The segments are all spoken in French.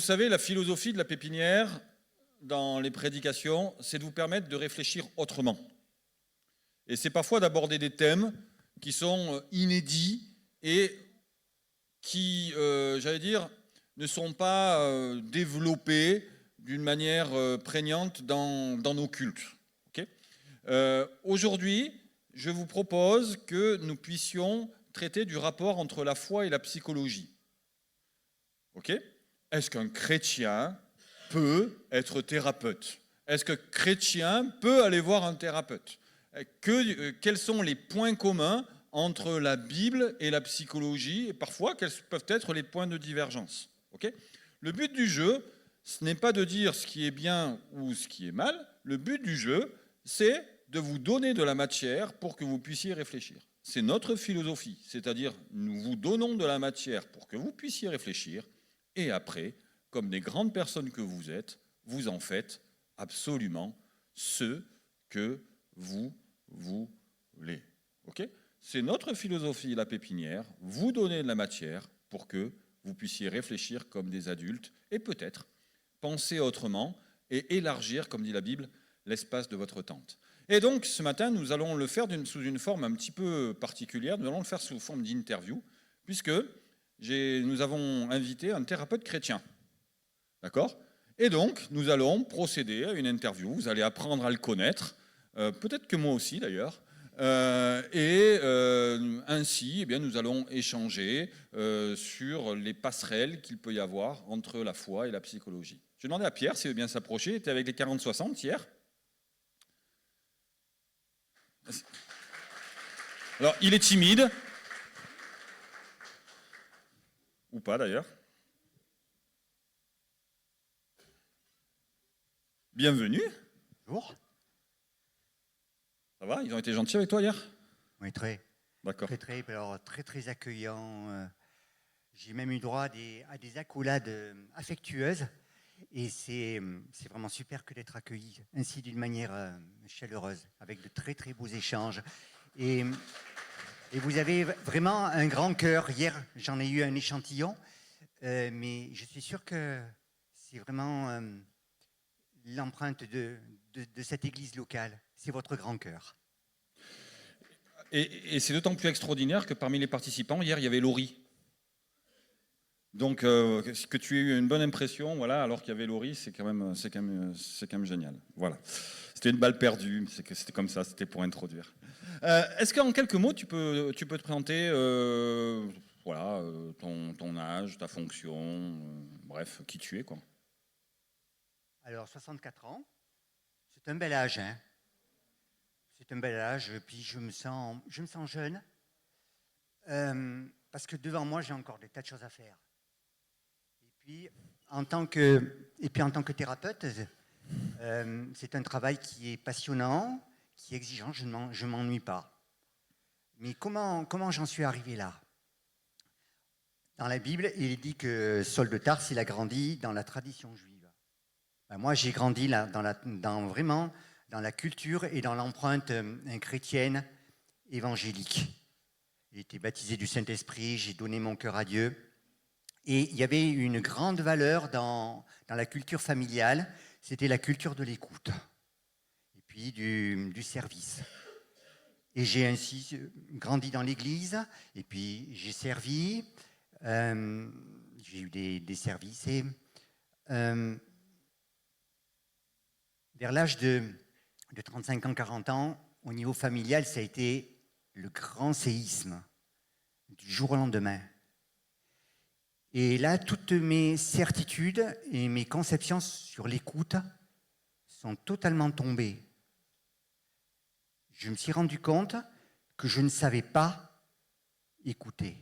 savez, la philosophie de la pépinière, dans les prédications, c'est de vous permettre de réfléchir autrement. Et c'est parfois d'aborder des thèmes qui sont inédits et qui, j'allais dire, ne sont pas développés d'une manière prégnante dans nos cultes. Okay. Aujourd'hui, je vous propose que nous puissions traiter du rapport entre la foi et la psychologie. Okay. Est-ce qu'un chrétien peut être thérapeute? Est-ce qu'un chrétien peut aller voir un thérapeute? Quels sont les points communs entre la Bible et la psychologie, et parfois quels peuvent être les points de divergence. Okay. Le but du jeu, ce n'est pas de dire ce qui est bien ou ce qui est mal, le but du jeu, c'est de vous donner de la matière pour que vous puissiez réfléchir. C'est notre philosophie, c'est-à-dire nous vous donnons de la matière pour que vous puissiez réfléchir, et après, comme des grandes personnes que vous êtes, vous en faites absolument ce que vous voulez. Okay. C'est notre philosophie, la pépinière, vous donner de la matière pour que vous puissiez réfléchir comme des adultes et peut-être penser autrement et élargir, comme dit la Bible, l'espace de votre tente. Et donc, ce matin, nous allons le faire sous une forme un petit peu particulière, nous allons le faire sous forme d'interview, puisque nous avons invité un thérapeute chrétien. D'accord ? Et donc, nous allons procéder à une interview, vous allez apprendre à le connaître, peut-être que moi aussi d'ailleurs, ainsi, eh bien, nous allons échanger sur les passerelles qu'il peut y avoir entre la foi et la psychologie. Je vais demander à Pierre s'il veut bien s'approcher. Il était avec les 40-60 hier. Alors, il est timide. Ou pas d'ailleurs. Bienvenue. Bonjour. Ça va? Ils ont été gentils avec toi hier? Oui, très. D'accord. Très accueillant. J'ai même eu droit à des accolades affectueuses. Et c'est vraiment super que d'être accueilli ainsi d'une manière chaleureuse, avec de très beaux échanges. Et vous avez vraiment un grand cœur. Hier, j'en ai eu un échantillon, mais je suis sûr que c'est vraiment l'empreinte de cette église locale. C'est votre grand cœur. Et c'est d'autant plus extraordinaire que parmi les participants, hier, il y avait Laurie. Donc, que tu aies eu une bonne impression, voilà, alors qu'il y avait Laurie, c'est quand même génial. Voilà. C'était une balle perdue, mais c'était comme ça, c'était pour introduire. Est-ce qu'en quelques mots, tu peux te présenter voilà, ton âge, ta fonction, bref, qui tu es, quoi. Alors, 64 ans, c'est un bel âge, hein. C'est un bel âge, puis je me sens jeune, parce que devant moi, j'ai encore des tas de choses à faire. Et puis, en tant que thérapeute, c'est un travail qui est passionnant, qui est exigeant, je ne m'ennuie pas. Mais comment j'en suis arrivé là? Dans la Bible, il est dit que Saul de Tarse, il a grandi dans la tradition juive. Ben moi, j'ai grandi là, vraiment dans la culture et dans l'empreinte chrétienne évangélique. J'ai été baptisé du Saint-Esprit, j'ai donné mon cœur à Dieu. Et il y avait une grande valeur dans la culture familiale, c'était la culture de l'écoute. Et puis du service. Et j'ai ainsi grandi dans l'église, et puis j'ai servi, j'ai eu des services. Et vers l'âge de 35 ans, 40 ans, au niveau familial, ça a été le grand séisme, du jour au lendemain. Et là, toutes mes certitudes et mes conceptions sur l'écoute sont totalement tombées. Je me suis rendu compte que je ne savais pas écouter.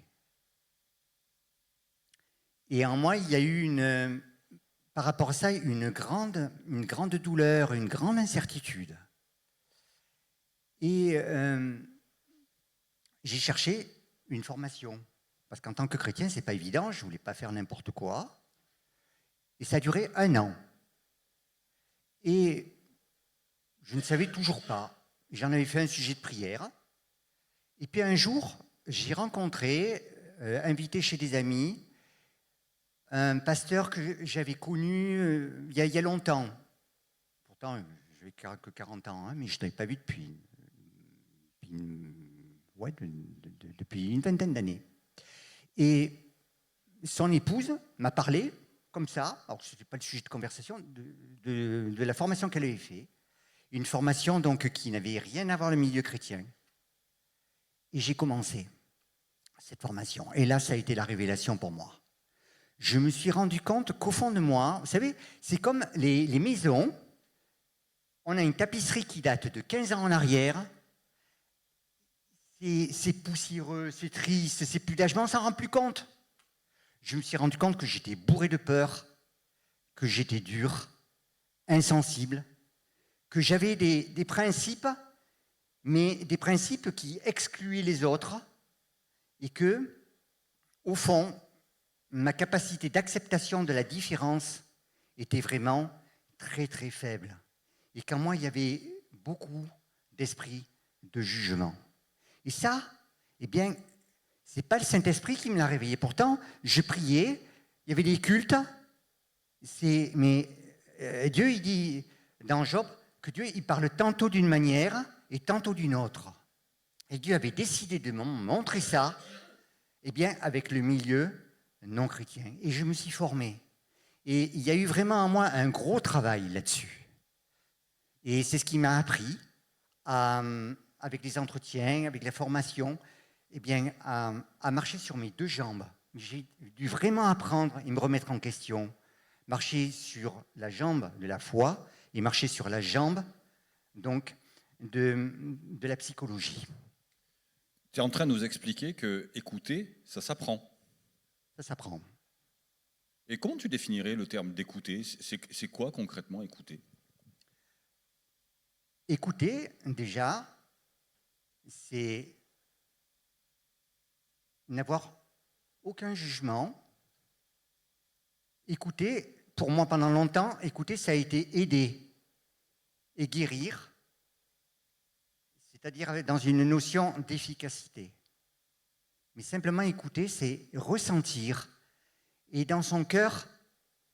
Et en moi, il y a eu par rapport à ça, une grande douleur, une grande incertitude. Et j'ai cherché une formation. Parce qu'en tant que chrétien, c'est pas évident, je voulais pas faire n'importe quoi. Et ça a duré 1 an. Et je ne savais toujours pas. J'en avais fait un sujet de prière. Et puis un jour, j'ai rencontré, invité chez des amis, un pasteur que j'avais connu il y a longtemps. Pourtant, je n'ai que 40 ans, hein, mais je ne l'avais pas vu depuis une vingtaine d'années. Et son épouse m'a parlé, comme ça, alors ce n'était pas le sujet de conversation, de la formation qu'elle avait faite. Une formation donc qui n'avait rien à voir avec le milieu chrétien. Et j'ai commencé cette formation. Et là, ça a été la révélation pour moi. Je me suis rendu compte qu'au fond de moi, vous savez, c'est comme les maisons. On a une tapisserie qui date de 15 ans en arrière. C'est poussiéreux, c'est triste, c'est plus d'âge, mais on s'en rend plus compte. Je me suis rendu compte que j'étais bourré de peur, que j'étais dur, insensible, que j'avais des principes, mais des principes qui excluaient les autres, et que, au fond, ma capacité d'acceptation de la différence était vraiment très très faible. Et qu'en moi, il y avait beaucoup d'esprit de jugement. Et ça, eh bien, c'est pas le Saint-Esprit qui me l'a réveillé. Pourtant, je priais, il y avait des cultes, mais Dieu, il dit dans Job que Dieu, il parle tantôt d'une manière et tantôt d'une autre. Et Dieu avait décidé de me montrer ça, eh bien, avec le milieu non chrétien. Et je me suis formé. Et il y a eu vraiment en moi un gros travail là-dessus. Et c'est ce qui m'a appris, avec les entretiens, avec la formation, eh bien, à marcher sur mes deux jambes. J'ai dû vraiment apprendre et me remettre en question. Marcher sur la jambe de la foi et marcher sur la jambe donc, de la psychologie. Tu es en train de nous expliquer que écouter, ça s'apprend. Ça s'apprend. Et comment tu définirais le terme d'écouter? C'est quoi concrètement écouter? Écouter, déjà, c'est n'avoir aucun jugement. Écouter, pour moi pendant longtemps, écouter, ça a été aider et guérir, c'est-à-dire dans une notion d'efficacité. Mais simplement écouter, c'est ressentir, et dans son cœur,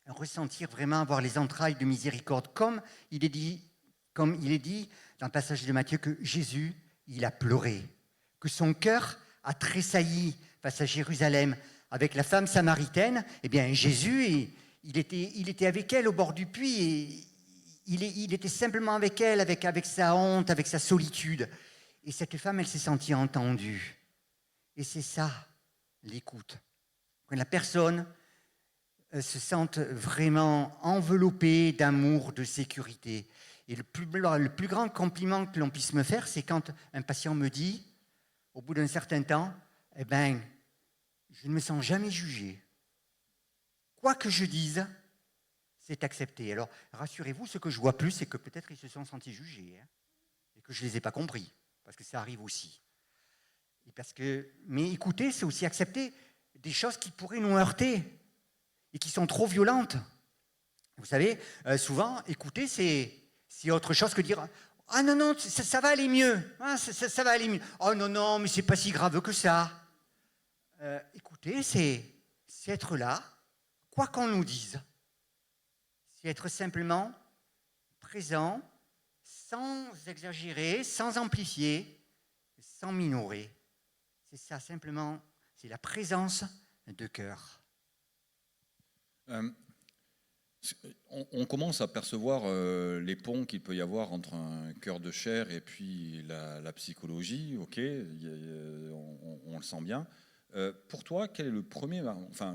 ressentir vraiment avoir les entrailles de miséricorde, comme il est dit dans le passage de Matthieu que Jésus, il a pleuré, que son cœur a tressailli face à Jérusalem. Avec la femme samaritaine, eh bien Jésus, il était avec elle au bord du puits et il était simplement avec elle, avec sa honte, avec sa solitude. Et cette femme, elle s'est sentie entendue. Et c'est ça, l'écoute. Quand la personne se sente vraiment enveloppée d'amour, de sécurité. Et le plus grand compliment que l'on puisse me faire, c'est quand un patient me dit, au bout d'un certain temps, eh ben, je ne me sens jamais jugé. Quoi que je dise, c'est accepté. Alors, rassurez-vous, ce que je vois plus, c'est que peut-être ils se sont sentis jugés, hein, et que je ne les ai pas compris, parce que ça arrive aussi. Mais écouter, c'est aussi accepter des choses qui pourraient nous heurter et qui sont trop violentes. Vous savez, souvent, écouter, c'est autre chose que dire « Ah non, non, ça va aller mieux. Ah, ça va aller mieux. Oh non, non, mais c'est pas si grave que ça. » Écouter, c'est être là, quoi qu'on nous dise. C'est être simplement présent, sans exagérer, sans amplifier, sans minorer. C'est ça, simplement, c'est la présence de cœur. On commence à percevoir les ponts qu'il peut y avoir entre un cœur de chair et puis la psychologie, ok, on le sent bien. Pour toi, quel est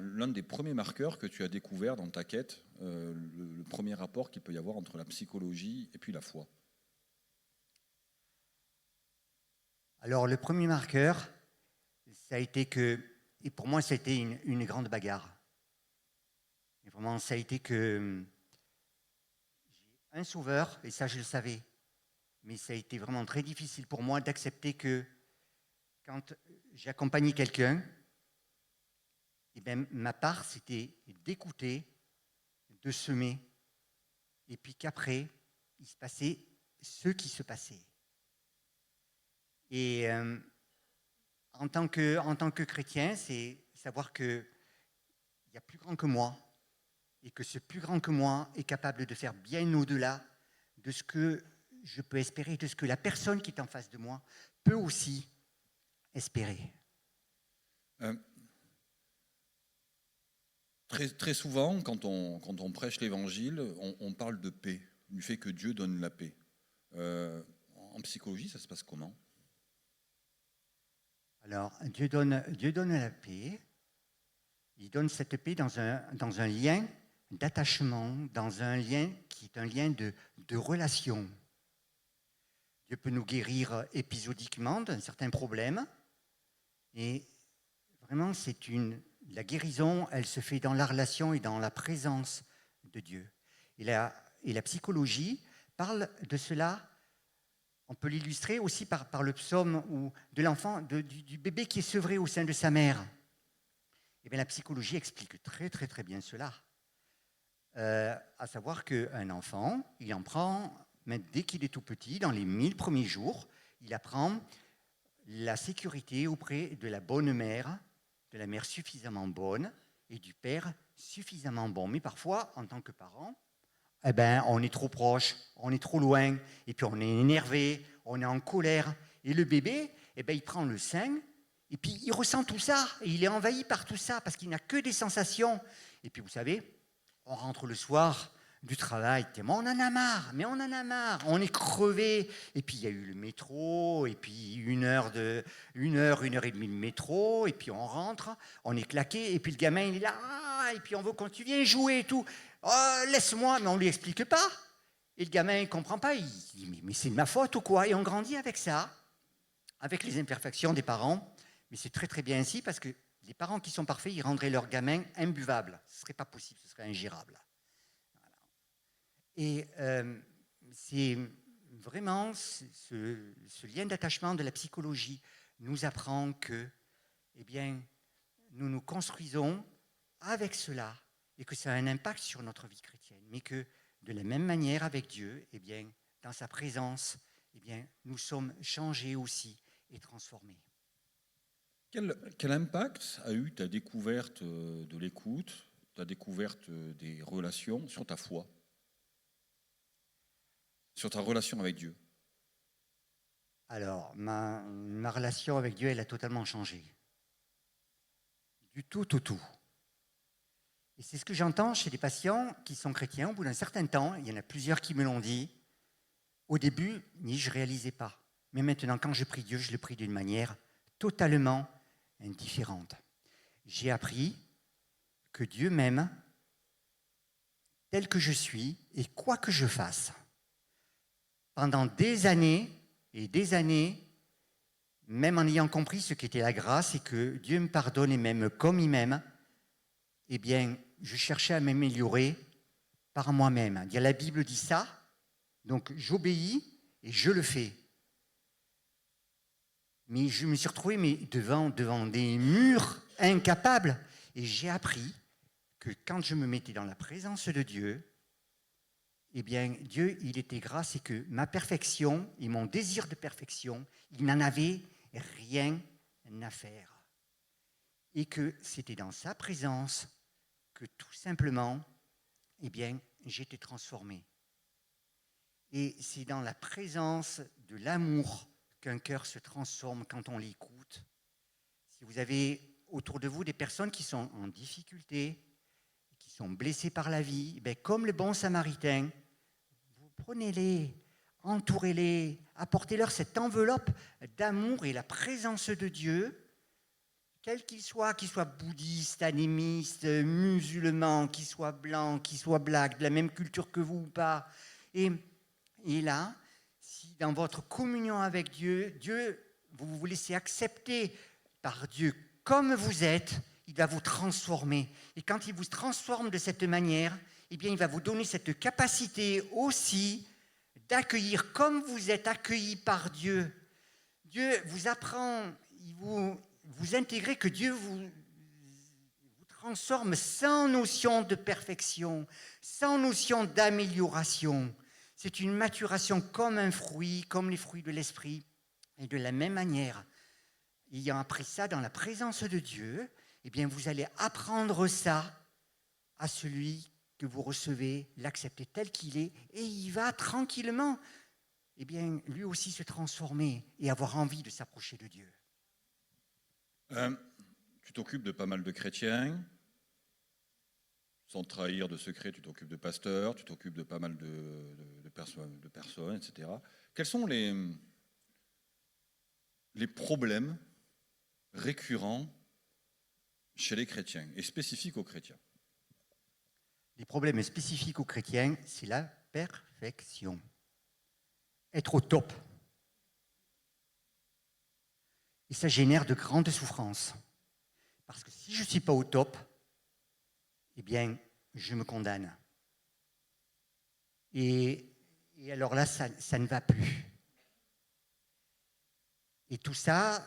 l'un des premiers marqueurs que tu as découvert dans ta quête, le premier rapport qu'il peut y avoir entre la psychologie et puis la foi? Alors, le premier marqueur, ça a été et pour moi, ça a été une grande bagarre. Et vraiment, ça a été que j'ai un sauveur, et ça je le savais, mais ça a été vraiment très difficile pour moi d'accepter que quand j'accompagnais quelqu'un, eh bien, ma part, c'était d'écouter, de semer, et puis qu'après, il se passait ce qui se passait. Et en tant que chrétien, c'est savoir qu'il y a plus grand que moi, et que ce plus grand que moi est capable de faire bien au-delà de ce que je peux espérer, de ce que la personne qui est en face de moi peut aussi espérer. Très souvent, quand on prêche l'Évangile, on parle de paix, du fait que Dieu donne la paix. En psychologie, ça se passe comment? Alors, Dieu donne la paix. Il donne cette paix dans un lien d'attachement, dans un lien qui est un lien de relation. Dieu peut nous guérir épisodiquement d'un certain problème. Et vraiment, la guérison, elle se fait dans la relation et dans la présence de Dieu. Et la psychologie parle de cela. On peut l'illustrer aussi par le psaume de l'enfant, du bébé qui est sevré au sein de sa mère. Et bien, la psychologie explique très très très bien cela. À savoir qu'un enfant, il en prend, même dès qu'il est tout petit, dans les 1000 premiers jours, il apprend la sécurité auprès de la bonne mère, de la mère suffisamment bonne et du père suffisamment bon. Mais parfois, en tant que parent, eh ben, on est trop proche, on est trop loin, et puis on est énervé, on est en colère. Et le bébé, eh ben, il prend le sein, et puis il ressent tout ça, et il est envahi par tout ça, parce qu'il n'a que des sensations. Et puis vous savez, on rentre le soir du travail, mais on en a marre, on est crevé. Et puis il y a eu le métro, et puis une heure et demie de métro, et puis on rentre, on est claqué, et puis le gamin il est là, et puis on veut qu'on vienne jouer et tout. Oh, laisse-moi, mais on ne lui explique pas. Et le gamin ne comprend pas, il dit mais c'est de ma faute ou quoi? Et on grandit avec ça, avec les imperfections des parents. Mais c'est très très bien ainsi, parce que les parents qui sont parfaits, ils rendraient leur gamin imbuvable. Ce ne serait pas possible, ce serait ingérable. Voilà. Et c'est vraiment ce lien d'attachement de la psychologie nous apprend que, eh bien, nous nous construisons avec cela et que ça a un impact sur notre vie chrétienne, mais que de la même manière avec Dieu, eh bien, dans sa présence, eh bien, nous sommes changés aussi et transformés. Quel impact a eu ta découverte de l'écoute, ta découverte des relations sur ta foi, sur ta relation avec Dieu? Alors, ma relation avec Dieu, elle a totalement changé. Du tout au tout. Et c'est ce que j'entends chez des patients qui sont chrétiens. Au bout d'un certain temps, il y en a plusieurs qui me l'ont dit. Au début, je ne réalisais pas. Mais maintenant, quand je prie Dieu, je le prie d'une manière totalement indifférente. J'ai appris que Dieu m'aime tel que je suis et quoi que je fasse. Pendant des années et des années, même en ayant compris ce qu'était la grâce et que Dieu me pardonne et m'aime comme il m'aime, eh bien, je cherchais à m'améliorer par moi-même. La Bible dit ça, donc j'obéis et je le fais. Mais je me suis retrouvé devant des murs incapables. Et j'ai appris que quand je me mettais dans la présence de Dieu, eh bien, Dieu, il était grâce et que ma perfection et mon désir de perfection, il n'en avait rien à faire. Et que c'était dans sa présence que tout simplement, eh bien, j'étais transformé. Et c'est dans la présence de l'amour qu'un cœur se transforme quand on l'écoute. Si vous avez autour de vous des personnes qui sont en difficulté, qui sont blessées par la vie, bien, comme le bon Samaritain, vous prenez-les, entourez-les, apportez-leur cette enveloppe d'amour et la présence de Dieu, quel qu'il soit bouddhiste, animiste, musulman, qu'il soit blanc, qu'il soit black, de la même culture que vous ou pas. Et là, si dans votre communion avec Dieu, vous vous laissez accepter par Dieu comme vous êtes, il va vous transformer. Et quand il vous transforme de cette manière, eh bien, il va vous donner cette capacité aussi d'accueillir comme vous êtes accueillis par Dieu. Dieu vous apprend, vous intégrez que Dieu vous transforme sans notion de perfection, sans notion d'amélioration. C'est une maturation comme un fruit, comme les fruits de l'esprit. Et de la même manière, ayant appris ça dans la présence de Dieu, eh bien vous allez apprendre ça à celui que vous recevez, l'accepter tel qu'il est, et il va tranquillement, eh bien, lui aussi se transformer et avoir envie de s'approcher de Dieu. Tu t'occupes de pas mal de chrétiens, sans trahir de secret, tu t'occupes de pasteurs, tu t'occupes de pas mal de personnes, etc. Quels sont les problèmes récurrents chez les chrétiens et spécifiques aux chrétiens? Les problèmes spécifiques aux chrétiens, c'est la perfection. Être au top. Et ça génère de grandes souffrances. Parce que si je ne suis pas au top, eh bien, je me condamne. Et alors là, ça ne va plus. Et tout ça,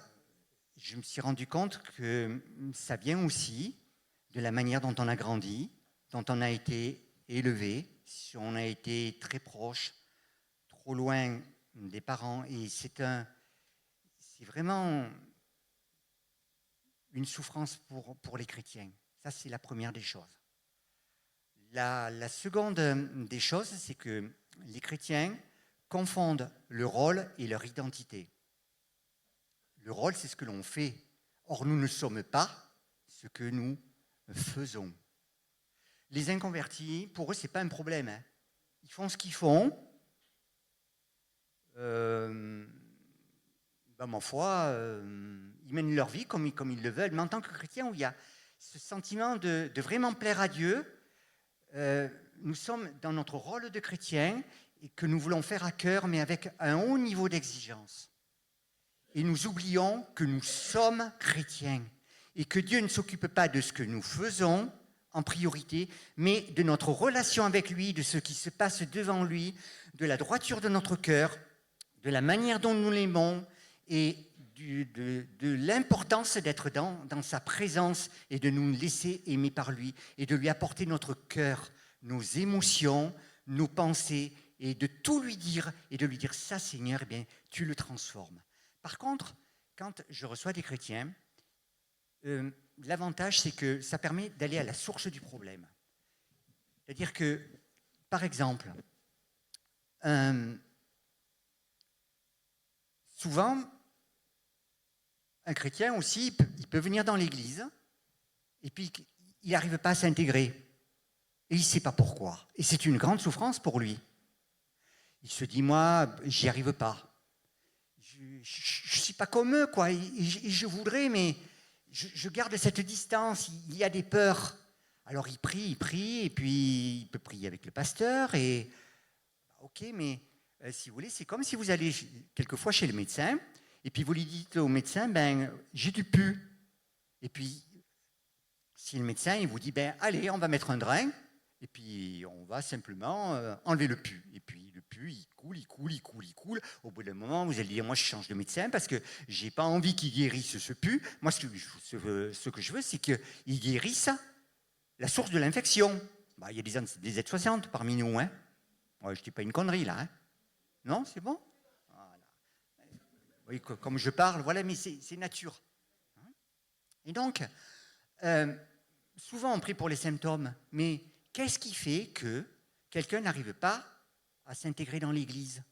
je me suis rendu compte que ça vient aussi de la manière dont on a grandi, dont on a été élevé, si on a été très proche, trop loin des parents. Et c'est vraiment une souffrance pour les chrétiens. Ça, c'est la première des choses. La seconde des choses, c'est que les chrétiens confondent le rôle et leur identité. Le rôle, c'est ce que l'on fait. Or, nous ne sommes pas ce que nous faisons. Les inconvertis, pour eux, ce n'est pas un problème. Hein. Ils font ce qu'ils font. Ma foi, ils mènent leur vie comme ils le veulent. Mais en tant que chrétien, où il y a ce sentiment de vraiment plaire à Dieu, nous sommes dans notre rôle de chrétien et que nous voulons faire à cœur, mais avec un haut niveau d'exigence. Et nous oublions que nous sommes chrétiens et que Dieu ne s'occupe pas de ce que nous faisons en priorité, mais de notre relation avec lui, de ce qui se passe devant lui, de la droiture de notre cœur, de la manière dont nous l'aimons et de l'importance d'être dans sa présence et de nous laisser aimer par lui et de lui apporter notre cœur, nos émotions, nos pensées et de tout lui dire et de lui dire ça Seigneur, eh bien, tu le transformes. Par contre, quand je reçois des chrétiens, l'avantage c'est que ça permet d'aller à la source du problème. C'est-à-dire que, par exemple, souvent, un chrétien aussi, il peut venir dans l'église et puis il n'arrive pas à s'intégrer. Et il ne sait pas pourquoi. Et c'est une grande souffrance pour lui. Il se dit, moi, j'y arrive pas. Je ne suis pas comme eux, quoi. Et je voudrais, mais je garde cette distance. Il y a des peurs. Alors il prie, et puis il peut prier avec le pasteur. Et ok, mais si vous voulez, c'est comme si vous allez quelquefois chez le médecin, et puis vous lui dites au médecin, ben, j'ai du pus. Et puis, si le médecin il vous dit, ben, allez, on va mettre un drain, et puis on va simplement enlever le pus. Et puis le pus, il coule. Au bout d'un moment, vous allez dire, moi je change de médecin parce que j'ai pas envie qu'il guérisse ce pus. Moi, ce que je veux, c'est qu'il guérisse la source de l'infection. Bah, il y a des aides-soignantes parmi nous, hein. Ouais, je ne dis pas une connerie là, hein. Non, c'est bon? Voilà. Oui, comme je parle, voilà, mais c'est nature. Et donc, souvent on prie pour les symptômes, mais qu'est-ce qui fait que quelqu'un n'arrive pas à s'intégrer dans l'Église?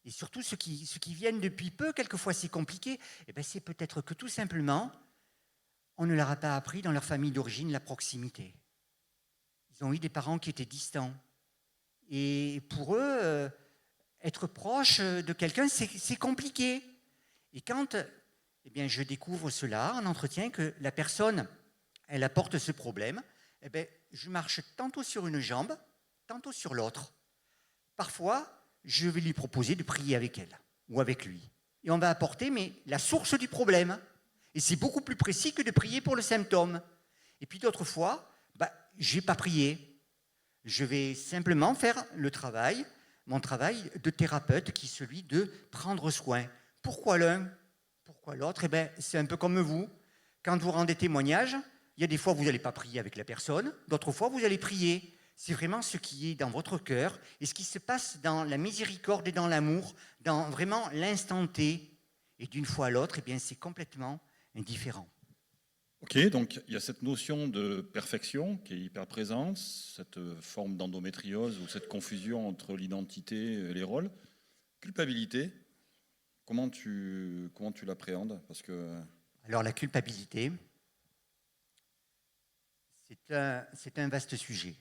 Et surtout ceux qui viennent depuis peu, quelquefois c'est compliqué, eh bien, c'est peut-être que tout simplement, on ne leur a pas appris dans leur famille d'origine la proximité. Ils ont eu des parents qui étaient distants. Et pour eux, être proche de quelqu'un, c'est compliqué. Et quand eh bien, je découvre cela en entretien, que la personne, elle apporte ce problème, eh bien, je marche tantôt sur une jambe, tantôt sur l'autre. Parfois, je vais lui proposer de prier avec elle ou avec lui. Et on va apporter la source du problème. Et c'est beaucoup plus précis que de prier pour le symptôme. Et puis d'autres fois, je ne vais pas prier. Je vais simplement faire mon travail de thérapeute, qui est celui de prendre soin. Pourquoi l'un? Pourquoi l'autre? Eh bien, c'est un peu comme vous. Quand vous rendez témoignage, il y a des fois où vous n'allez pas prier avec la personne, d'autres fois vous allez prier. C'est vraiment ce qui est dans votre cœur et ce qui se passe dans la miséricorde et dans l'amour, dans vraiment l'instant T. Et d'une fois à l'autre, eh bien, c'est complètement indifférent. Ok, donc il y a cette notion de perfection qui est hyper présente, cette forme d'endométriose ou cette confusion entre l'identité et les rôles. Culpabilité, comment tu l'appréhendes? Parce que Alors la culpabilité, c'est un vaste sujet.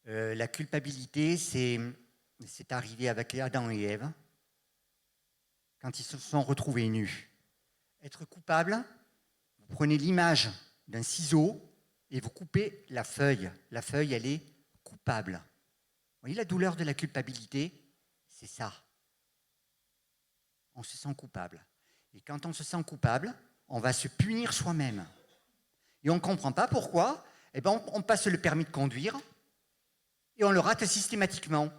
La culpabilité, c'est arrivé avec Adam et Ève quand ils se sont retrouvés nus. Être coupable, vous prenez l'image d'un ciseau et vous coupez la feuille. La feuille, elle est coupable. Vous voyez la douleur de la culpabilité? C'est ça. On se sent coupable. Et quand on se sent coupable, on va se punir soi-même. Et on ne comprend pas pourquoi. Eh ben, on passe le permis de conduire et on le rate systématiquement.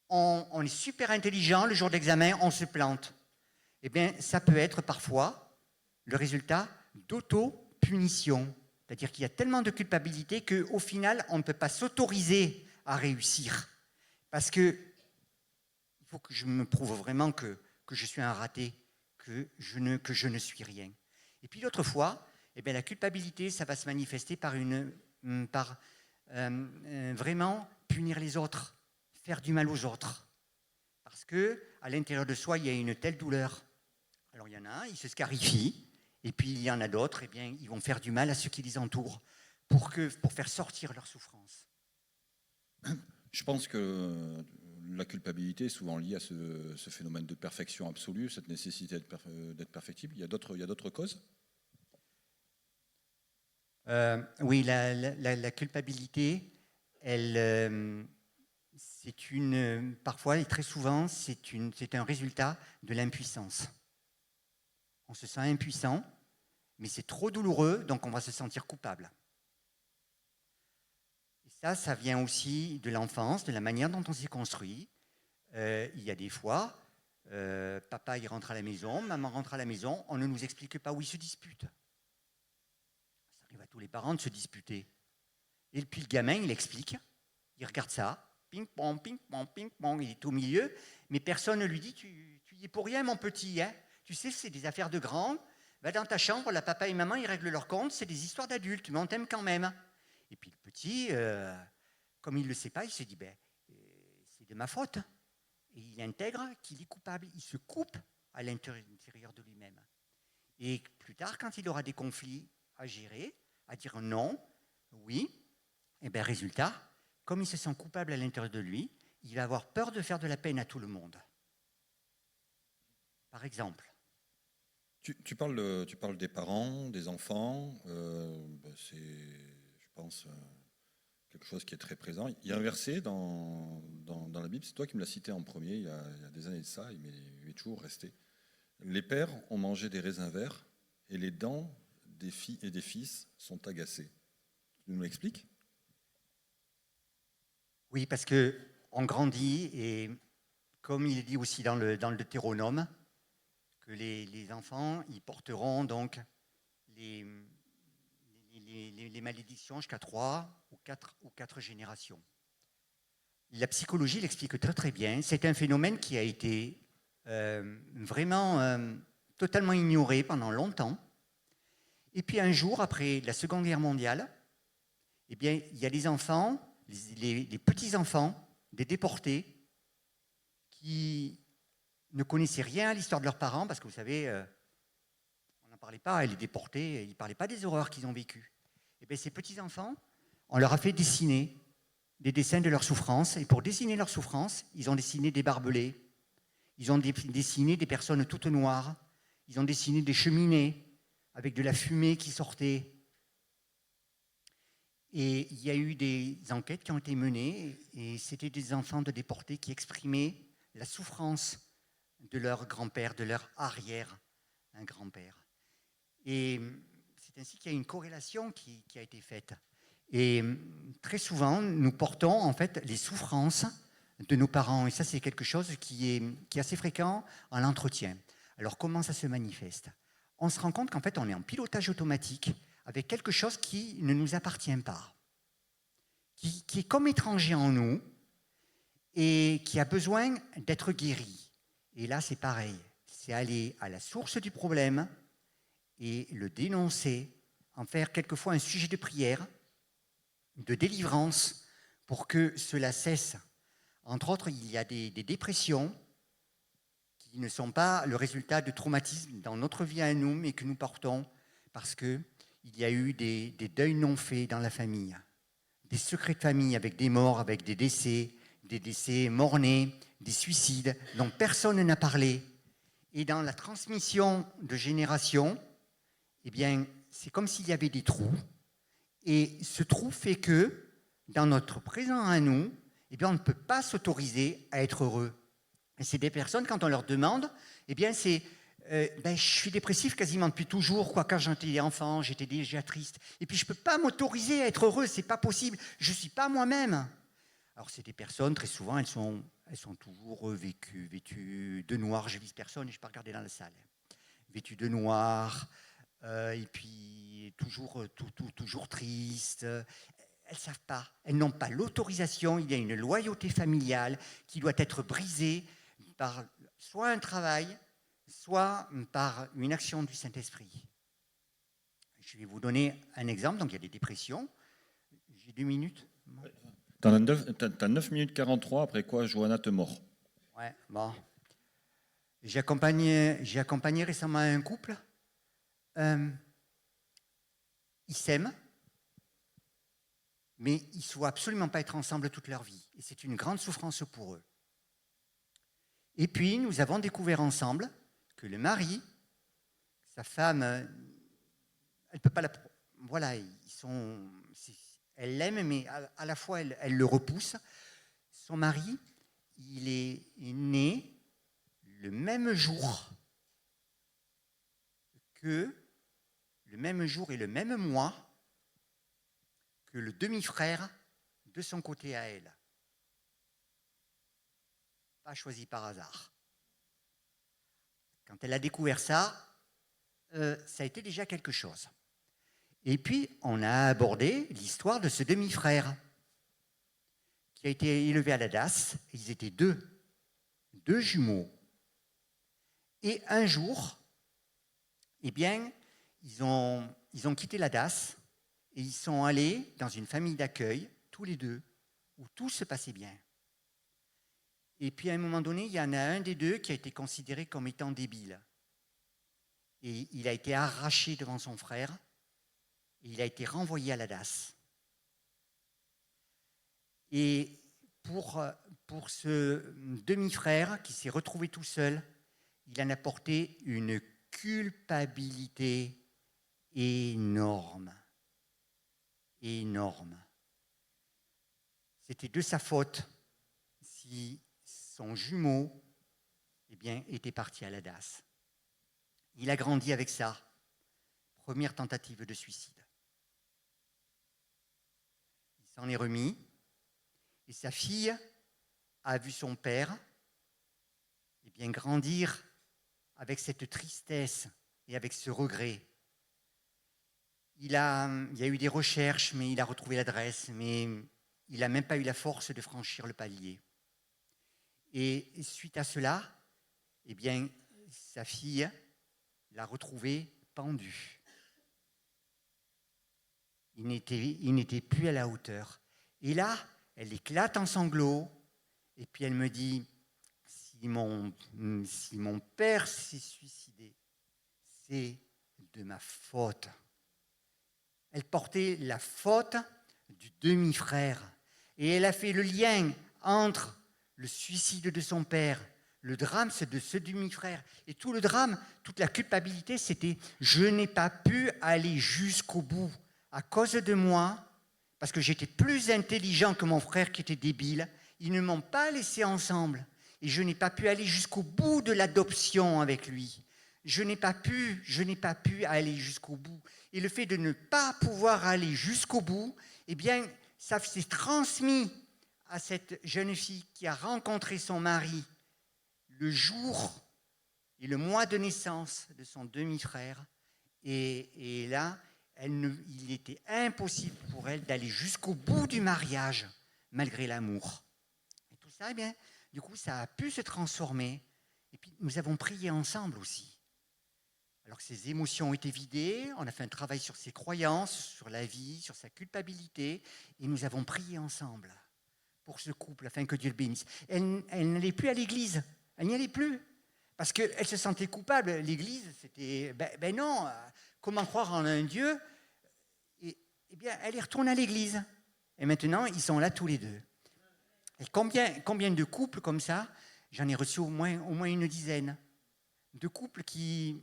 On est super intelligent, le jour d'examen, on se plante. Eh bien, ça peut être parfois le résultat d'auto-punition. C'est-à-dire qu'il y a tellement de culpabilité qu'au final, on ne peut pas s'autoriser à réussir. Parce que il faut que je me prouve vraiment que je suis un raté, que je ne suis rien. Et puis l'autre fois, eh bien, la culpabilité, ça va se manifester par vraiment punir les autres, faire du mal aux autres. Parce qu'à l'intérieur de soi, il y a une telle douleur. Alors il y en a un, ils se scarifient, et puis il y en a d'autres, eh bien, ils vont faire du mal à ceux qui les entourent pour faire sortir leur souffrance. je pense que la culpabilité est souvent liée à ce phénomène de perfection absolue, cette nécessité d'être perfectible. Il y a d'autres causes? Oui, la culpabilité, parfois et très souvent, c'est un résultat de l'impuissance. On se sent impuissant, mais c'est trop douloureux, donc on va se sentir coupable. Et ça vient aussi de l'enfance, de la manière dont on s'est construit. Il y a des fois, papa il rentre à la maison, maman rentre à la maison, on ne nous explique pas où ils se disputent. Ça arrive à tous les parents de se disputer. Et puis le gamin, il explique, il regarde ça, ping-pong, ping-pong, ping-pong, il est au milieu, mais personne ne lui dit, tu y es pour rien mon petit, hein. Tu sais, c'est des affaires de grands, va dans ta chambre, là, papa et maman, ils règlent leur compte, c'est des histoires d'adultes, mais on t'aime quand même. Et puis le petit, comme il ne le sait pas, il se dit, c'est de ma faute. Et il intègre qu'il est coupable, il se coupe à l'intérieur de lui-même. Et plus tard, quand il aura des conflits à gérer, à dire non, oui, et bien résultat, comme il se sent coupable à l'intérieur de lui, il va avoir peur de faire de la peine à tout le monde. Par exemple. Tu parles des parents, des enfants, c'est, je pense, quelque chose qui est très présent. Il y a un verset dans la Bible, c'est toi qui me l'as cité en premier, il y a des années de ça, il m'est toujours resté. Les pères ont mangé des raisins verts et les dents des filles et des fils sont agacées. Tu nous l'expliques? Oui, parce qu'on grandit, et comme il est dit aussi dans le Deutéronome, que les enfants, ils porteront donc les malédictions jusqu'à 3 ou 4 générations. La psychologie l'explique très très bien. C'est un phénomène qui a été vraiment totalement ignoré pendant longtemps. Et puis un jour, après la Seconde Guerre mondiale, eh bien, il y a des enfants, les petits-enfants des déportés, qui ne connaissaient rien à l'histoire de leurs parents, parce que vous savez, on n'en parlait pas, les déportés, ils ne parlaient pas des horreurs qu'ils ont vécues. Et bien, ces petits-enfants, on leur a fait dessiner des dessins de leur souffrance, et pour dessiner leur souffrance, ils ont dessiné des barbelés, ils ont dessiné des personnes toutes noires, ils ont dessiné des cheminées avec de la fumée qui sortait. Et il y a eu des enquêtes qui ont été menées, et c'était des enfants de déportés qui exprimaient la souffrance de leur grand-père, de leur arrière-grand-père. Et c'est ainsi qu'il y a une corrélation qui a été faite. Et très souvent, nous portons en fait les souffrances de nos parents. Et ça, c'est quelque chose qui est assez fréquent en l'entretien. Alors, comment ça se manifeste? On se rend compte qu'en fait, on est en pilotage automatique avec quelque chose qui ne nous appartient pas, qui est comme étranger en nous et qui a besoin d'être guéri. Et là, c'est pareil. C'est aller à la source du problème et le dénoncer, en faire quelquefois un sujet de prière, de délivrance, pour que cela cesse. Entre autres, il y a des dépressions qui ne sont pas le résultat de traumatismes dans notre vie à nous, mais que nous portons parce qu'il y a eu des deuils non faits dans la famille, des secrets de famille avec des morts, avec des décès mort-nés, des suicides dont personne n'a parlé. Et dans la transmission de génération, eh bien, c'est comme s'il y avait des trous. Et ce trou fait que, dans notre présent à nous, eh bien, on ne peut pas s'autoriser à être heureux. Et c'est des personnes, quand on leur demande, eh bien, c'est je suis dépressif quasiment depuis toujours. Quand j'étais enfant, j'étais déjà triste. Et puis, je ne peux pas m'autoriser à être heureux, ce n'est pas possible. Je ne suis pas moi-même. Alors, c'est des personnes, très souvent, elles sont toujours vêtues de noir. Je vise personne, je n'ai pas regardé dans la salle. Vêtues de noir, et puis toujours tristes. Elles ne savent pas, elles n'ont pas l'autorisation. Il y a une loyauté familiale qui doit être brisée par soit un travail, soit par une action du Saint-Esprit. Je vais vous donner un exemple. Donc, il y a des dépressions. J'ai 2 minutes. T'as 9 minutes 43, après quoi Johanna te mord. Ouais, bon. J'ai accompagné récemment un couple. Ils s'aiment, mais ils ne souhaitent absolument pas être ensemble toute leur vie. Et c'est une grande souffrance pour eux. Et puis, nous avons découvert ensemble que le mari, sa femme, elle ne peut pas la... Voilà, elle l'aime, mais à la fois, elle le repousse. Son mari, il est né le même jour et le même mois que le demi-frère de son côté à elle. Pas choisi par hasard. Quand elle a découvert ça, ça a été déjà quelque chose. Et puis, on a abordé l'histoire de ce demi-frère qui a été élevé à la DAS. Ils étaient deux jumeaux. Et un jour, eh bien, ils ont quitté la DAS et ils sont allés dans une famille d'accueil, tous les deux, où tout se passait bien. Et puis, à un moment donné, il y en a un des deux qui a été considéré comme étant débile. Et il a été arraché devant son frère et il a été renvoyé à la DAS. Et pour ce demi-frère qui s'est retrouvé tout seul, il en a porté une culpabilité énorme. Énorme. C'était de sa faute si son jumeau était parti à la DAS. Il a grandi avec ça. Première tentative de suicide. Il s'en est remis et sa fille a vu son père grandir avec cette tristesse et avec ce regret. Il y a eu des recherches, mais il a retrouvé l'adresse, mais il n'a même pas eu la force de franchir le palier. Et suite à cela, sa fille l'a retrouvé pendu. Il n'était plus à la hauteur. Et là, elle éclate en sanglots, et puis elle me dit, si mon père s'est suicidé, c'est de ma faute. Elle portait la faute du demi-frère. Et elle a fait le lien entre le suicide de son père, le drame, c'est de ce demi-frère. Et tout le drame, toute la culpabilité, c'était « je n'ai pas pu aller jusqu'au bout à cause de moi, parce que j'étais plus intelligent que mon frère qui était débile. Ils ne m'ont pas laissé ensemble. Et je n'ai pas pu aller jusqu'au bout de l'adoption avec lui. Je n'ai pas pu aller jusqu'au bout. Et le fait de ne pas pouvoir aller jusqu'au bout, ça s'est transmis à cette jeune fille qui a rencontré son mari le jour et le mois de naissance de son demi-frère. Et là, il était impossible pour elle d'aller jusqu'au bout du mariage, malgré l'amour. Et tout ça, du coup, ça a pu se transformer. Et puis, nous avons prié ensemble aussi. Alors ses émotions ont été vidées, on a fait un travail sur ses croyances, sur la vie, sur sa culpabilité, et nous avons prié ensemble pour ce couple, afin que Dieu le bénisse. Elle n'allait plus à l'église, elle n'y allait plus, parce qu'elle se sentait coupable. L'église, c'était, ben non, comment croire en un Dieu? Eh bien, elle y retourne à l'église, et maintenant, ils sont là tous les deux. Et combien de couples comme ça? J'en ai reçu au moins une dizaine de couples qui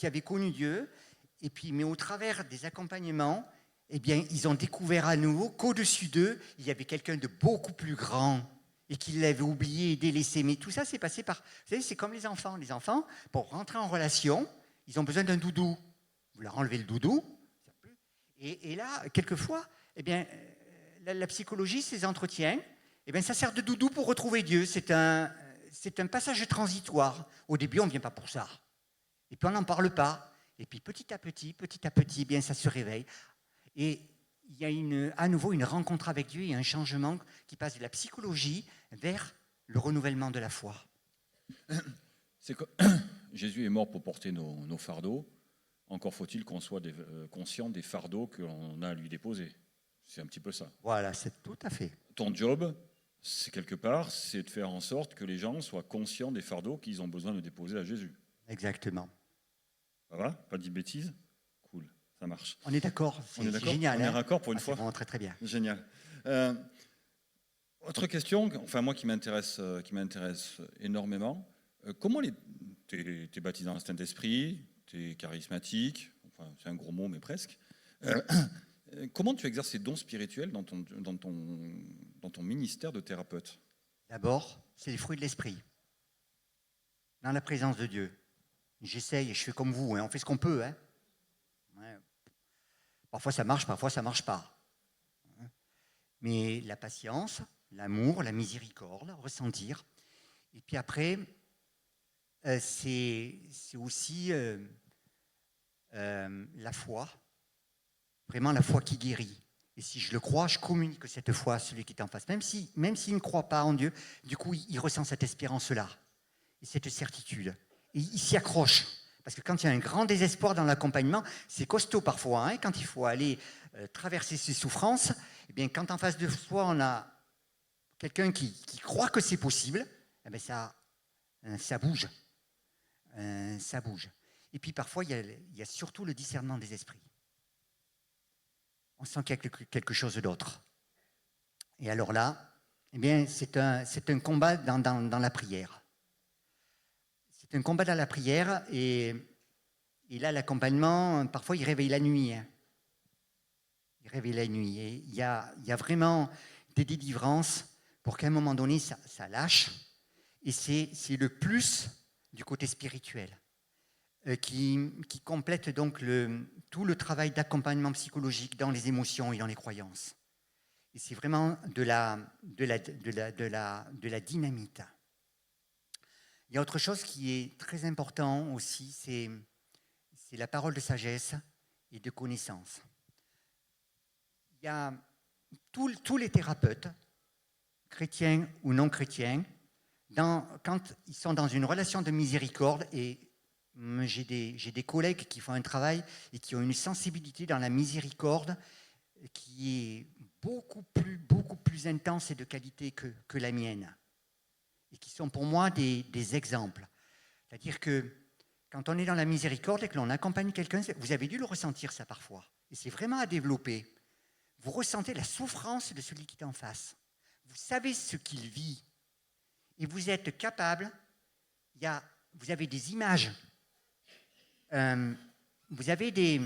avaient connu Dieu, et puis, mais au travers des accompagnements, eh bien, ils ont découvert à nouveau qu'au-dessus d'eux, il y avait quelqu'un de beaucoup plus grand et qu'ils l'avaient oublié et délaissé. Mais tout ça, c'est passé par... Vous savez, c'est comme les enfants. Les enfants, pour rentrer en relation, ils ont besoin d'un doudou. Vous leur enlevez le doudou, et là, quelquefois, eh bien, la psychologie, ces entretiens, eh bien, ça sert de doudou pour retrouver Dieu. C'est un passage transitoire. Au début, on ne vient pas pour ça. Et puis, on n'en parle pas. Et puis, petit à petit, eh bien, ça se réveille. Et il y a à nouveau une rencontre avec Dieu et un changement qui passe de la psychologie vers le renouvellement de la foi. Jésus est mort pour porter nos fardeaux. Encore faut-il qu'on soit conscient des fardeaux qu'on a à lui déposer. C'est un petit peu ça. Voilà, c'est tout à fait. Ton job, c'est quelque part, c'est de faire en sorte que les gens soient conscients des fardeaux qu'ils ont besoin de déposer à Jésus. Exactement. Ça va? Pas dit bêtises? Cool, ça marche. On est d'accord, c'est génial. On est raccord pour une fois. C'est vraiment très très bien. Génial. Autre question, enfin moi qui m'intéresse énormément, comment t'es baptisé dans le Saint-Esprit, t'es charismatique, enfin c'est un gros mot mais presque. Comment tu exerces ces dons spirituels dans ton ministère de thérapeute? D'abord, c'est les fruits de l'esprit. Dans la présence de Dieu. J'essaye, je fais comme vous, hein, on fait ce qu'on peut. Hein. Ouais. Parfois ça marche pas. Mais la patience, l'amour, la miséricorde, ressentir. Et puis après, c'est aussi la foi. Vraiment la foi qui guérit. Et si je le crois, je communique cette foi à celui qui est en face. Même s'il ne croit pas en Dieu, du coup, il ressent cette espérance-là et cette certitude. Et il s'y accroche. Parce que quand il y a un grand désespoir dans l'accompagnement, c'est costaud parfois. Hein, quand il faut aller traverser ses souffrances, eh bien, quand en face de soi, on a quelqu'un qui croit que c'est possible, eh bien, ça bouge. Ça bouge. Et puis parfois, il y a surtout le discernement des esprits. On sent qu'il y a quelque chose d'autre. Et alors là, eh bien, c'est un combat dans la prière. C'est un combat dans la prière et là, l'accompagnement, parfois, il réveille la nuit. Hein. Il réveille la nuit. Et il y a vraiment des délivrances pour qu'à un moment donné, ça lâche. Et c'est le plus du côté spirituel qui complète donc tout le travail d'accompagnement psychologique dans les émotions et dans les croyances. Et c'est vraiment de la dynamite. Il y a autre chose qui est très important aussi, c'est la parole de sagesse et de connaissance. Il y a tous les thérapeutes, chrétiens ou non chrétiens, quand ils sont dans une relation de miséricorde, et j'ai des collègues qui font un travail et qui ont une sensibilité dans la miséricorde qui est beaucoup plus intense et de qualité que la mienne. Et qui sont pour moi des exemples. C'est-à-dire que quand on est dans la miséricorde et que l'on accompagne quelqu'un, vous avez dû le ressentir ça parfois. Et c'est vraiment à développer. Vous ressentez la souffrance de celui qui est en face. Vous savez ce qu'il vit. Et vous êtes capable, vous avez des images, vous avez des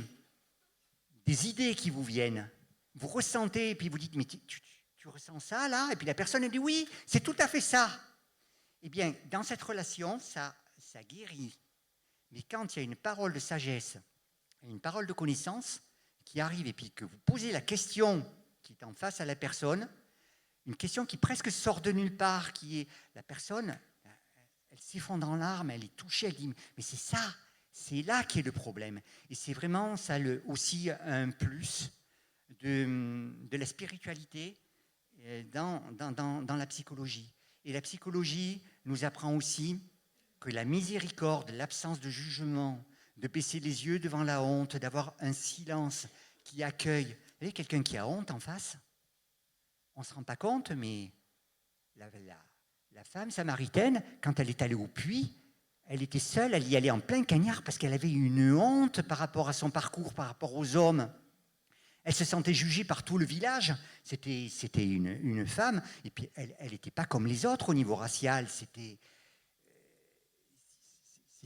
idées qui vous viennent. Vous ressentez et puis vous dites, mais tu ressens ça là? Et puis la personne elle dit, oui, c'est tout à fait ça. Eh bien, dans cette relation, ça guérit. Mais quand il y a une parole de sagesse, une parole de connaissance qui arrive et puis que vous posez la question qui est en face à la personne, une question qui presque sort de nulle part, qui est la personne, elle s'effondre en larmes, elle est touchée, elle dit mais c'est ça, c'est là qui est le problème. Et c'est vraiment ça aussi un plus de la spiritualité dans la psychologie. Et la psychologie nous apprend aussi que la miséricorde, l'absence de jugement, de baisser les yeux devant la honte, d'avoir un silence qui accueille. Vous voyez, quelqu'un qui a honte en face, on ne se rend pas compte, mais la femme samaritaine, quand elle est allée au puits, elle était seule, elle y allait en plein cagnard parce qu'elle avait une honte par rapport à son parcours, par rapport aux hommes. Elle se sentait jugée par tout le village. C'était une femme, et puis elle n'était pas comme les autres au niveau racial. C'est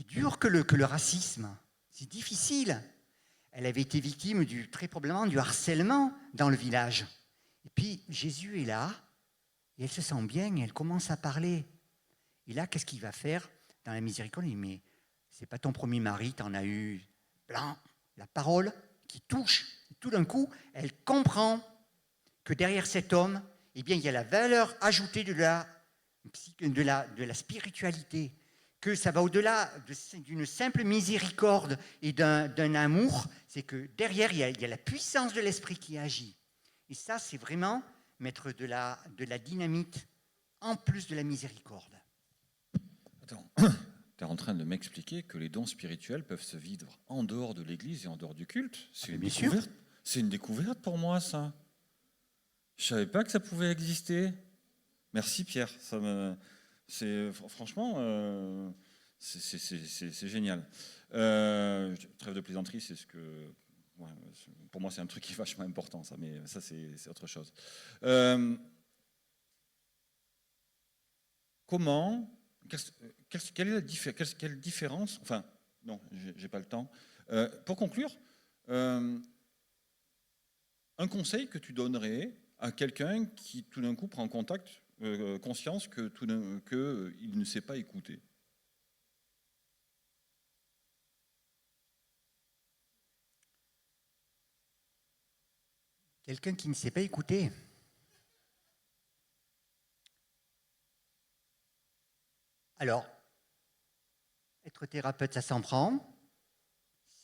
dur que le racisme. C'est difficile. Elle avait été victime très probablement du harcèlement dans le village. Et puis Jésus est là, et elle se sent bien, et elle commence à parler. Et là, qu'est-ce qu'il va faire dans la miséricorde? Il dit, mais c'est pas ton premier mari, t'en as eu plein. La parole qui touche. Et tout d'un coup, elle comprend que derrière cet homme, eh bien, il y a la valeur ajoutée de la spiritualité, que ça va au-delà d'une simple miséricorde et d'un amour, c'est que derrière, il y a la puissance de l'esprit qui agit. Et ça, c'est vraiment mettre de la dynamite en plus de la miséricorde. Attends, tu es en train de m'expliquer que les dons spirituels peuvent se vivre en dehors de l'Église et en dehors du culte? C'est une découverte. C'est une découverte pour moi, ça. Je ne savais pas que ça pouvait exister. Merci Pierre. Franchement, c'est génial. Trêve de plaisanterie, c'est ce que... Ouais, pour moi, c'est un truc qui est vachement important, ça, mais ça, c'est autre chose. Comment... Quelle est quelle différence? Enfin, non, j'ai pas le temps. Pour conclure, un conseil que tu donnerais à quelqu'un qui tout d'un coup prend conscience que il ne sait pas écouter. Quelqu'un qui ne sait pas écouter. Alors, être thérapeute, ça s'en prend.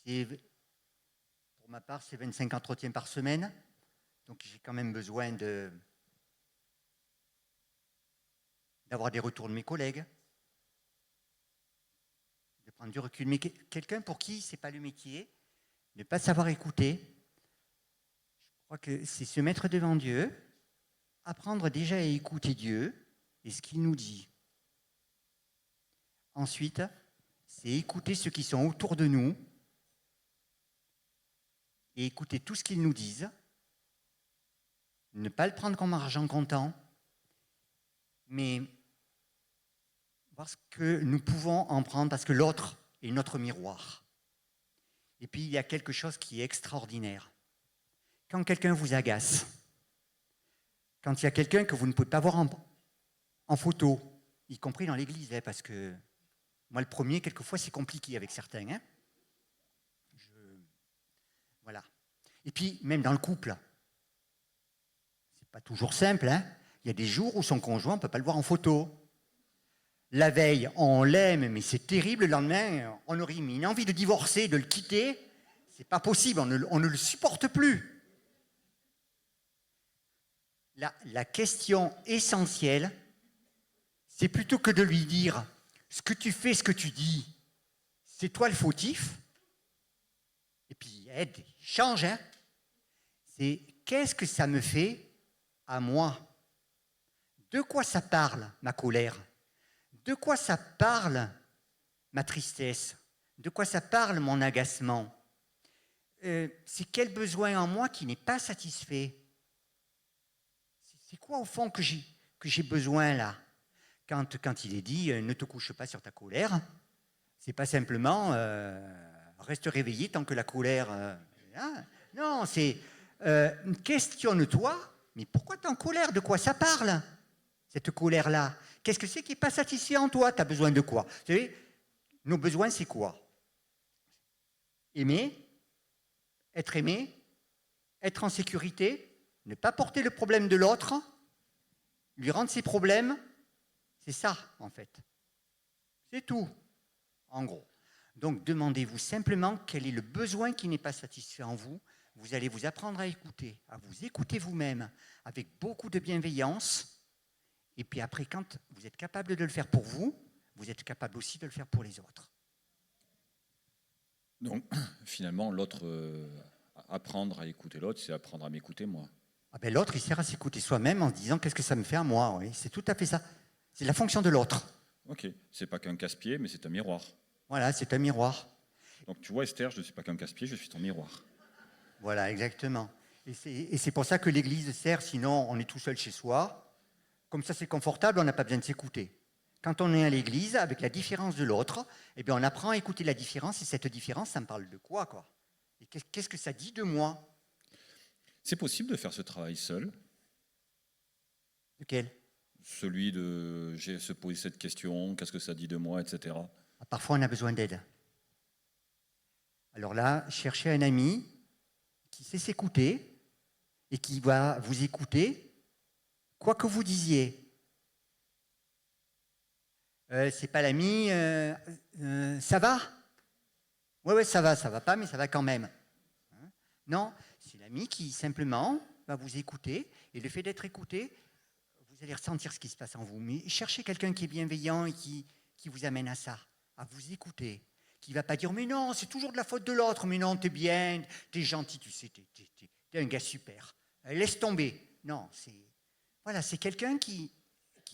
Pour ma part, c'est 25 entretiens par semaine. Donc, j'ai quand même besoin d'avoir des retours de mes collègues, de prendre du recul. Mais quelqu'un pour qui ce n'est pas le métier, ne pas savoir écouter, je crois que c'est se mettre devant Dieu, apprendre déjà à écouter Dieu et ce qu'il nous dit. Ensuite, c'est écouter ceux qui sont autour de nous et écouter tout ce qu'ils nous disent. Ne pas le prendre comme argent comptant, mais voir ce que nous pouvons en prendre parce que l'autre est notre miroir. Et puis, il y a quelque chose qui est extraordinaire. Quand quelqu'un vous agace, quand il y a quelqu'un que vous ne pouvez pas voir en photo, y compris dans l'église, parce que moi, le premier, quelquefois, c'est compliqué avec certains. Voilà. Et puis, même dans le couple, c'est pas toujours simple. Il y a des jours où son conjoint, on ne peut pas le voir en photo. La veille, on l'aime, mais c'est terrible. Le lendemain, on aurait mis une envie de divorcer, de le quitter. C'est pas possible, on ne le supporte plus. La question essentielle, c'est plutôt que de lui dire ce que tu fais, ce que tu dis, c'est toi le fautif. Et puis, aide, change. C'est qu'est-ce que ça me fait à moi? De quoi ça parle, ma colère? De quoi ça parle, ma tristesse? De quoi ça parle, mon agacement? C'est quel besoin en moi qui n'est pas satisfait? C'est quoi, au fond, que j'ai besoin, là? Quand il est dit « ne te couche pas sur ta colère », c'est pas simplement « reste réveillé tant que la colère… non, c'est « questionne-toi, mais pourquoi tu es en colère? De quoi ça parle, cette colère-là? Qu'est-ce que c'est qui n'est pas satisfait en toi? Tu as besoin de quoi ?» Vous savez, nos besoins, c'est quoi? Aimer, être en sécurité, ne pas porter le problème de l'autre, lui rendre ses problèmes. C'est ça, en fait. C'est tout, en gros. Donc, demandez-vous simplement quel est le besoin qui n'est pas satisfait en vous. Vous allez vous apprendre à vous écouter vous-même avec beaucoup de bienveillance. Et puis après, quand vous êtes capable de le faire pour vous, vous êtes capable aussi de le faire pour les autres. Donc, finalement, l'autre, apprendre à écouter l'autre, c'est apprendre à m'écouter moi. Ah ben, l'autre, il sert à s'écouter soi-même en se disant qu'est-ce que ça me fait à moi. Oui, c'est tout à fait ça. C'est la fonction de l'autre. Ok, c'est pas qu'un casse-pied, mais c'est un miroir. Voilà, c'est un miroir. Donc tu vois, Esther, je ne suis pas qu'un casse-pied, je suis ton miroir. Voilà, exactement. Et c'est pour ça que l'Église sert, sinon on est tout seul chez soi. Comme ça, c'est confortable, on n'a pas besoin de s'écouter. Quand on est à l'Église, avec la différence de l'autre, eh bien, on apprend à écouter la différence, et cette différence, ça me parle de quoi, quoi? Et qu'est-ce que ça dit de moi? C'est possible de faire ce travail seul, Lequel? celui de se poser cette question, qu'est-ce que ça dit de moi, etc. Ah, parfois, on a besoin d'aide. Alors là, cherchez un ami qui sait s'écouter et qui va vous écouter, quoi que vous disiez. C'est pas l'ami, ça va? Ouais, ça va pas, mais ça va quand même. Hein? Non, c'est l'ami qui simplement va vous écouter, et le fait d'être écouté, vous allez ressentir ce qui se passe en vous. Mais cherchez quelqu'un qui est bienveillant et qui vous amène à ça, à vous écouter, qui ne va pas dire mais non, c'est toujours de la faute de l'autre, mais non, t'es bien, t'es gentil, tu sais, t'es un gars super. Laisse tomber. Non, c'est quelqu'un qui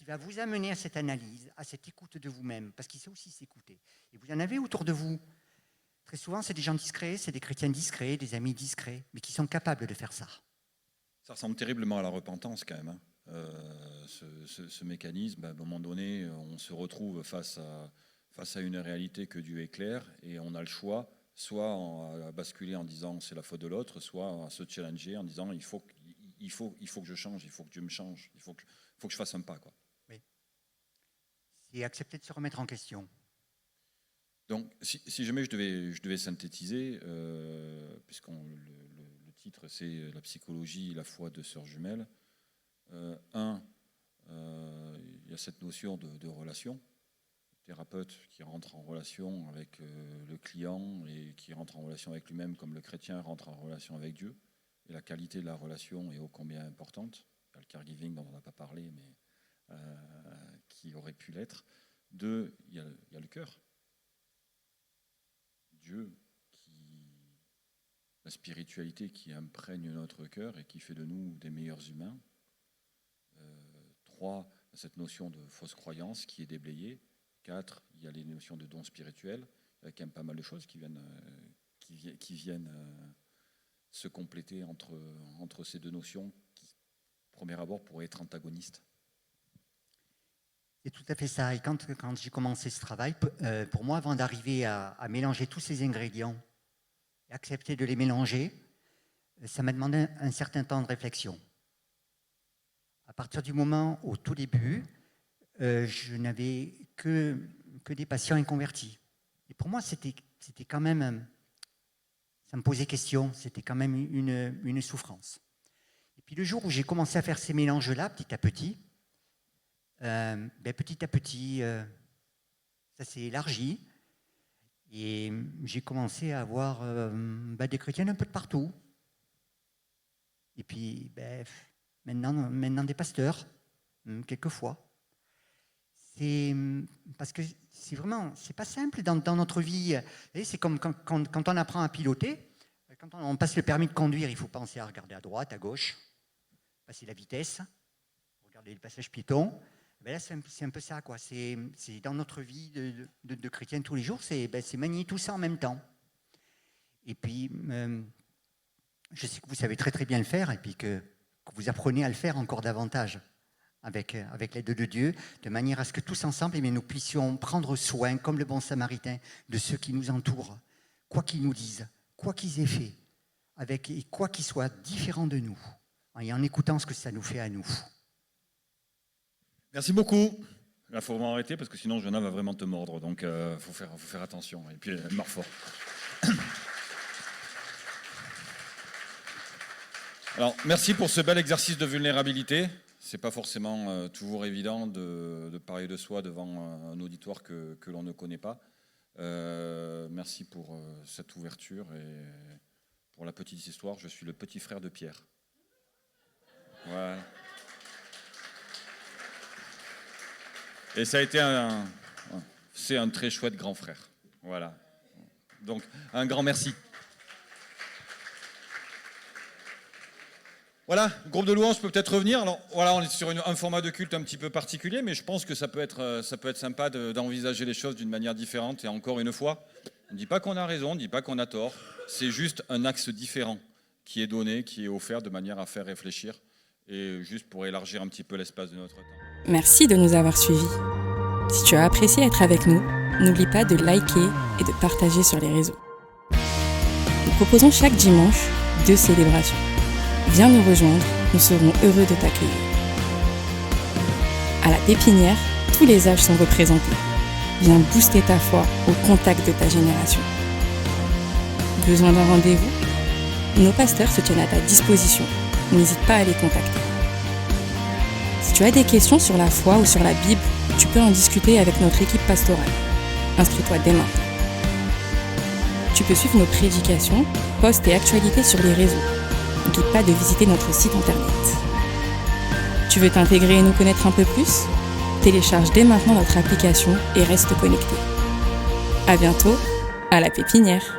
va vous amener à cette analyse, à cette écoute de vous-même, parce qu'il sait aussi s'écouter. Et vous en avez autour de vous. Très souvent, c'est des gens discrets, c'est des chrétiens discrets, des amis discrets, mais qui sont capables de faire ça. Ça ressemble terriblement à la repentance quand même. Hein. Ce mécanisme, à un moment donné, on se retrouve face à une réalité que Dieu éclaire et on a le choix, soit à basculer en disant c'est la faute de l'autre, soit à se challenger en disant il faut que je change, il faut que Dieu me change, il faut que je fasse un pas. Quoi. Oui. C'est accepter de se remettre en question. Donc, si jamais je devais synthétiser, puisque le titre c'est La psychologie et la foi de sœurs jumelles, il y a cette notion de relation, le thérapeute qui rentre en relation avec le client et qui rentre en relation avec lui-même comme le chrétien rentre en relation avec Dieu, et la qualité de la relation est ô combien importante. Il y a le caregiving dont on n'a pas parlé, mais qui aurait pu l'être. Deux, il y a le cœur. Dieu, la spiritualité qui imprègne notre cœur et qui fait de nous des meilleurs humains. 3, cette notion de fausse croyance qui est déblayée. 4, il y a les notions de dons spirituels. Il y a quand même pas mal de choses qui viennent se compléter entre ces deux notions qui, premier abord, pourraient être antagonistes. C'est tout à fait ça. Et quand j'ai commencé ce travail, pour moi, avant d'arriver à mélanger tous ces ingrédients et accepter de les mélanger, ça m'a demandé un certain temps de réflexion. À partir du moment, au tout début, je n'avais que des patients inconvertis. Et pour moi, c'était quand même, ça me posait question, c'était quand même une souffrance. Et puis le jour où j'ai commencé à faire ces mélanges-là, petit à petit, ça s'est élargi. Et j'ai commencé à avoir des chrétiens un peu de partout. Et puis, maintenant des pasteurs, quelquefois. C'est parce que c'est pas simple dans notre vie. Et c'est comme quand on apprend à piloter, quand on passe le permis de conduire, il faut penser à regarder à droite, à gauche, passer la vitesse, regarder le passage piéton. Ben là, c'est un peu ça, quoi. C'est dans notre vie de chrétien tous les jours, c'est manier tout ça en même temps. Et puis, je sais que vous savez très très bien le faire, et puis que vous apprenez à le faire encore davantage avec l'aide de Dieu, de manière à ce que tous ensemble, nous puissions prendre soin, comme le bon samaritain, de ceux qui nous entourent, quoi qu'ils nous disent, quoi qu'ils aient fait, et quoi qu'ils soient différents de nous, et en écoutant ce que ça nous fait à nous. Merci beaucoup. Il faut vraiment arrêter parce que sinon Jonah va vraiment te mordre, donc faut faire attention. Et puis elle mord fort. Alors merci pour ce bel exercice de vulnérabilité. C'est pas forcément toujours évident de parler de soi devant un auditoire que l'on ne connaît pas. Merci pour cette ouverture et pour la petite histoire. Je suis le petit frère de Pierre. Voilà. Et ça a été un c'est un très chouette grand frère. Voilà. Donc, un grand merci. Voilà, le groupe de louanges peut peut-être revenir. Alors voilà, on est sur un format de culte un petit peu particulier, mais je pense que ça peut être sympa d'envisager les choses d'une manière différente. Et encore une fois, on ne dit pas qu'on a raison, on ne dit pas qu'on a tort. C'est juste un axe différent qui est donné, qui est offert de manière à faire réfléchir et juste pour élargir un petit peu l'espace de notre temps. Merci de nous avoir suivis. Si tu as apprécié être avec nous, n'oublie pas de liker et de partager sur les réseaux. Nous proposons chaque dimanche 2 célébrations. Viens nous rejoindre, nous serons heureux de t'accueillir. À la pépinière, tous les âges sont représentés. Viens booster ta foi au contact de ta génération. Besoin d'un rendez-vous ? Nos pasteurs se tiennent à ta disposition. N'hésite pas à les contacter. Si tu as des questions sur la foi ou sur la Bible, tu peux en discuter avec notre équipe pastorale. Inscris-toi dès maintenant. Tu peux suivre nos prédications, posts et actualités sur les réseaux. N'oublie pas de visiter notre site internet. Tu veux t'intégrer et nous connaître un peu plus ? Télécharge dès maintenant notre application et reste connecté. À bientôt, à la pépinière.